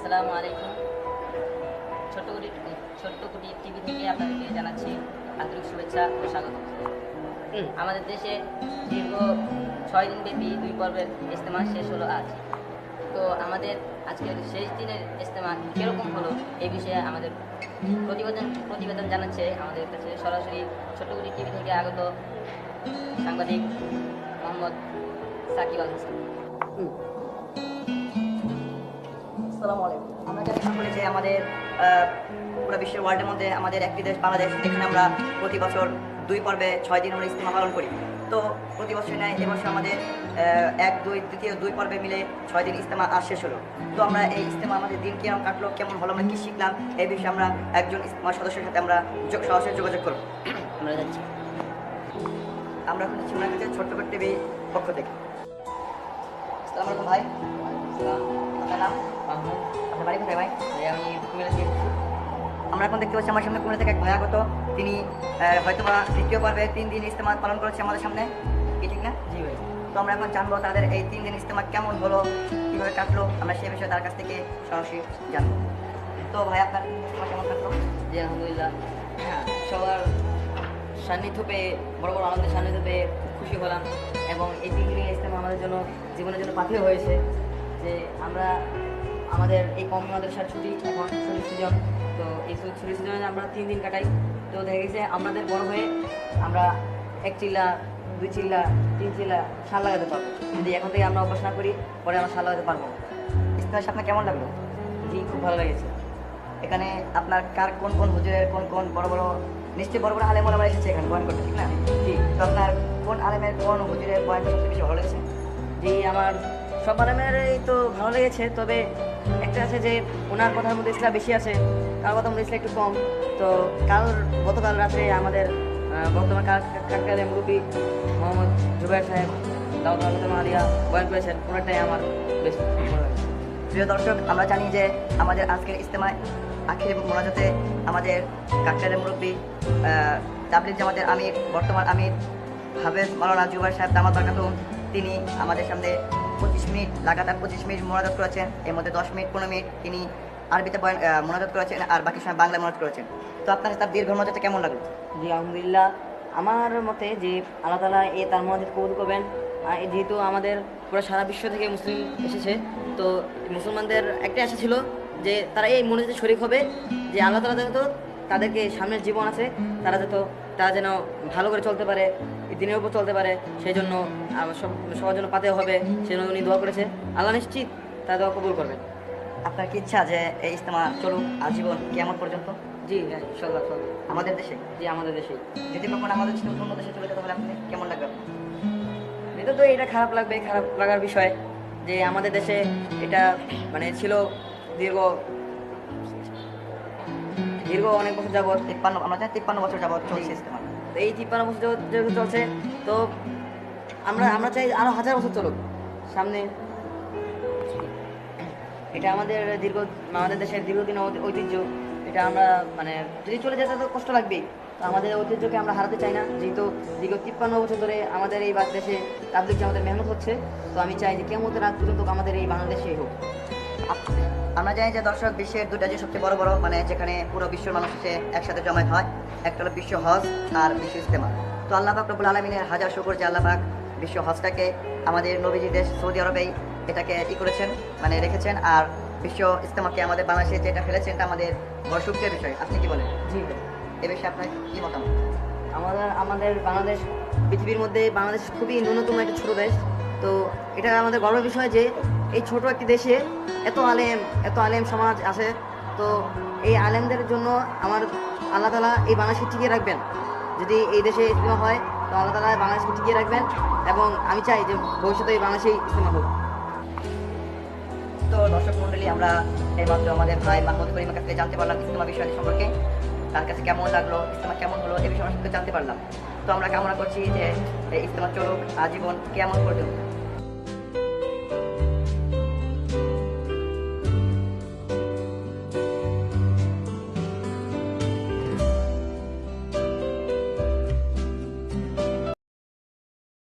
আসসালামু আলাইকুম। ছোট্ট কুটি টিভি থেকে আপনাদেরকে জানাচ্ছি আন্তরিক শুভেচ্ছা ও স্বাগত। আমাদের দেশে দীর্ঘ 6 দিন ব্যাপী 2 পর্বের ইজতেমা শেষ হলো আজ। তো আমাদের আজকের শেষ দিনের ইজতেমা কীরকম হলো এই বিষয়ে আমাদের প্রতিবেদন জানাচ্ছে আমাদের কাছে সরাসরি ছোট্টকুটি টিভি থেকে আগত সাংবাদিক মোহাম্মদ সাকিব আল হাসান। আসসালামু আলাইকুম। আমরা জানি সকলে যে আমাদের পুরো বিশ্বের ওয়ার্ল্ডের মধ্যে আমাদের একটি দেশ বাংলাদেশ, যেখানে আমরা প্রতি বছর 2 পর্বে 6 দিন আমরা ইজতেমা পালন করি। তো প্রতি বছর নেয় এবছর আমাদের 2 পর্বে মিলে 6 দিন ইজতেমা আজ শেষ হলো। তো আমরা এই ইজতেমা আমাদের দিন কেমন কাটলো, কেমন হলো, আমরা কী শিখলাম, এই বিষয়ে আমরা একজন ইজতেমা সদস্যের সাথে আমরা সরাসরি যোগাযোগ করব। আমরা যাচ্ছি। আমরা এখন যাচ্ছি ওনার কাছে ছোট্ট করে টিভি পক্ষ থেকে। আসসালামু আলাইকুম ভাই। আপনার নাম? আপনার বাড়ি কোথায় ভাই? আমি কুমিল্লা থেকে এসেছি। আমরা এখন দেখতে পাচ্ছি আমার সামনে কুমিল্লা থেকে এক ভাই আগত। তিনি হয়তোবা 3য় পর্বে 3 দিন ইজতেমা পালন করেছে আমাদের সামনে, কি ঠিক না? জি ভাই। তো আমরা এখন জানবো তাদের এই 3 দিন ইজতেমা কেমন হলো, কীভাবে কাটলো, আমরা সেই বিষয়ে তার কাছ থেকে সরাসরি জানবো। তো ভাই, আপনার ইজতেমা কেমন কাটলো? জি আলহামদুলিল্লাহ, সবার সান্নিধ্য পেয়ে, বড় বড় আনন্দের সান্নিধ্য পেয়ে খুব খুশি হলাম। এবং এই 3 দিনের ইজতেমা আমাদের জন্য জীবনের জন্য পাথেয় হয়েছে যে আমরা আমাদের এই কম মাদ্রাসার ছুটি এখন ছুটির সিজন। তো এই ছুটির সিজনে আমরা 3 দিন কাটাই। তো দেখা গেছে আমাদের বড় হয়ে আমরা 1 চিল্লা, 2 চিল্লা, 3 চিল্লা সাল লাগাতে পারবো। যদি এখন থেকে আমরা অভ্যাস না করি, পরে আমরা সাল লাগাতে পারবো না। ইজতেমা আপনার কেমন লাগলো? জি, খুব ভালো লেগেছে। এখানে আপনার কোন কোন হুজুরের কোন বড় বড়, নিশ্চয়ই বড় বড় আলেম ওলামা এসেছে এখানে বয়ান করতে, ঠিক না? জি। তো আপনার কোন আলেমের কোন হুজুরের বয়ান সবচেয়ে বেশি ভালো লেগেছে? জি, আমার সব আলেমেরই তো ভালো লেগেছে, তবে একটা আছে যে ওনার কথার মধ্যে ইসলাম বেশি আছে, কার কথার মধ্যে ইসলাম একটু কম। তো গতকাল রাত্রে আমাদের বর্তমান কাকরাইলের মুরব্বী মোহাম্মদ জুবাইর সাহেব দাউদ আলিয়া বয়ান করেছেন, ওনারটাই আমার বেশ ভালো লাগছে। প্রিয় দর্শক, আমরা জানি যে আমাদের আজকের ইজতেমায় আখির মোনাজাতে আমাদের কাকরাইলের মুরব্বী তাবলিগ জামাতের আমির, বর্তমান আমির হাফেজ মাওলানা জুবাইর সাহেব দামাত বারাকাতুহু, তিনি আমাদের সামনে 25 মিনিট লাগাতার 25 মিনিট মোনাজাত করেছেন। এর মধ্যে 10 মিনিট 15 মিনিট তিনি আরবিতে মোনাজাত করেছেন, আর বাকি সময় বাংলায় মোনাজাত করেছেন। তো আপনার তার দীর্ঘ মোনাজাতটা কেমন লাগলো? জি আলহামদুলিল্লাহ, আমার মতে যে আল্লাহ তাআলা তার মোনাজাত কবুল করবেন। যেহেতু আমাদের পুরো সারা বিশ্ব থেকে মুসলিম এসেছে, তো মুসলমানদের একটা আশা ছিল যে তারা এই মোনাজাতে শরীক হবে, যে আল্লাহ তাআলা যেন তাদেরকে সামনের জীবন আছে, তারা যেন ভালো করে চলতে পারে, এই দিনের উপর চলতে পারে, সেই জন্য সবার জন্য পাতে হবে, সেই জন্য উনি দোয়া করেছে। আল্লাহ নিশ্চিত তার দোয়া কবুল করবেন। আপনার কি ইচ্ছা যে এই ইজতেমা চলুক আজীবন কিয়ামত পর্যন্ত? জি হ্যাঁ, ইনশাআল্লাহ চলবে। আমাদের দেশে? জি, আমাদের দেশেই। যদি কখনো আমাদের দেশে অন্য দেশে চলে যেতে, তাহলে আপনি কেমন লাগবে? এটা তো এটা খারাপ লাগবে, খারাপ লাগার বিষয় যে আমাদের দেশে এটা মানে ছিল দীর্ঘ অনেক বছর যাবৎ। 53, আমরা জানি 53 বছর যাবত চলছে ইজতেমা। তো এই 53 বছর যেহেতু চলছে, তো আমরা চাই আরো 1000 বছর চলুক সামনে। এটা আমাদের দেশের দীর্ঘদিন ঐতিহ্য। এটা আমরা মানে যদি চলে যেতে তো কষ্ট লাগবেই। তো আমাদের ঐতিহ্যকে আমরা হারাতে চাই না, যেহেতু দীর্ঘ 53 বছর ধরে আমাদের এই দেশে তাবলীগ আমাদের মেহনত হচ্ছে। তো আমি চাই যে কিয়ামতের রাত পর্যন্ত আমাদের এই বাংলাদেশেই হোক। আমরা জানি যে দর্শক, বিশ্বের দুটা যে সবচেয়ে বড় মানে যেখানে পুরো বিশ্বের মানুষ এসে একসাথে জমায়েত হয়, একটা হলো বিশ্ব হজ আর বিশ্ব ইজতেমা। তো আল্লাহ পাক রব্বুল আলামিনের হাজার শুকর যে আল্লাহ পাক বিশ্ব হজটাকে আমাদের নবীজির দেশ সৌদি আরবেই এটাকে করেছেন, মানে রেখেছেন, আর বিশ্ব ইজতেমাকে আমাদের বাংলাদেশে যেটা ফেলেছেন, এটা আমাদের বড় সুখের বিষয়। আপনি কি বলেন? জি, এ বিষয়ে আপনার কি মতামত? আমাদের বাংলাদেশ পৃথিবীর মধ্যে বাংলাদেশ খুবই ন্যূনতম একটা ছোট দেশ। তো এটা আমাদের গর্বের বিষয় যে এই ছোট একটি দেশে এত আলেম সমাজ আছে। তো এই আলেমদের জন্য আমার আল্লাহ তাআলা এই বাংলাদেশকে টিকিয়ে রাখবেন। যদি এই দেশে ইজতেমা হয়, তো আল্লাহ তাআলা বাংলাদেশকে টিকিয়ে রাখবেন, এবং আমি চাই যে ভবিষ্যতে এই বাংলাদেশেই ইজতেমা হোক। তো দর্শক মন্ডলী, আমরা এইমাত্র আমাদের ভাই মাহমুদ করিমের কাছ থেকে জানতে পারলাম ইজতেমা বিষয়টি সম্পর্কে, তার কাছে কেমন লাগলো, ইজতেমা কেমন হলো, এই বিষয়ে আমরা জানতে পারলাম। তো আমরা কামনা করছি যে এই ইজতেমা চলুক আজীবন কিয়ামত পর্যন্ত।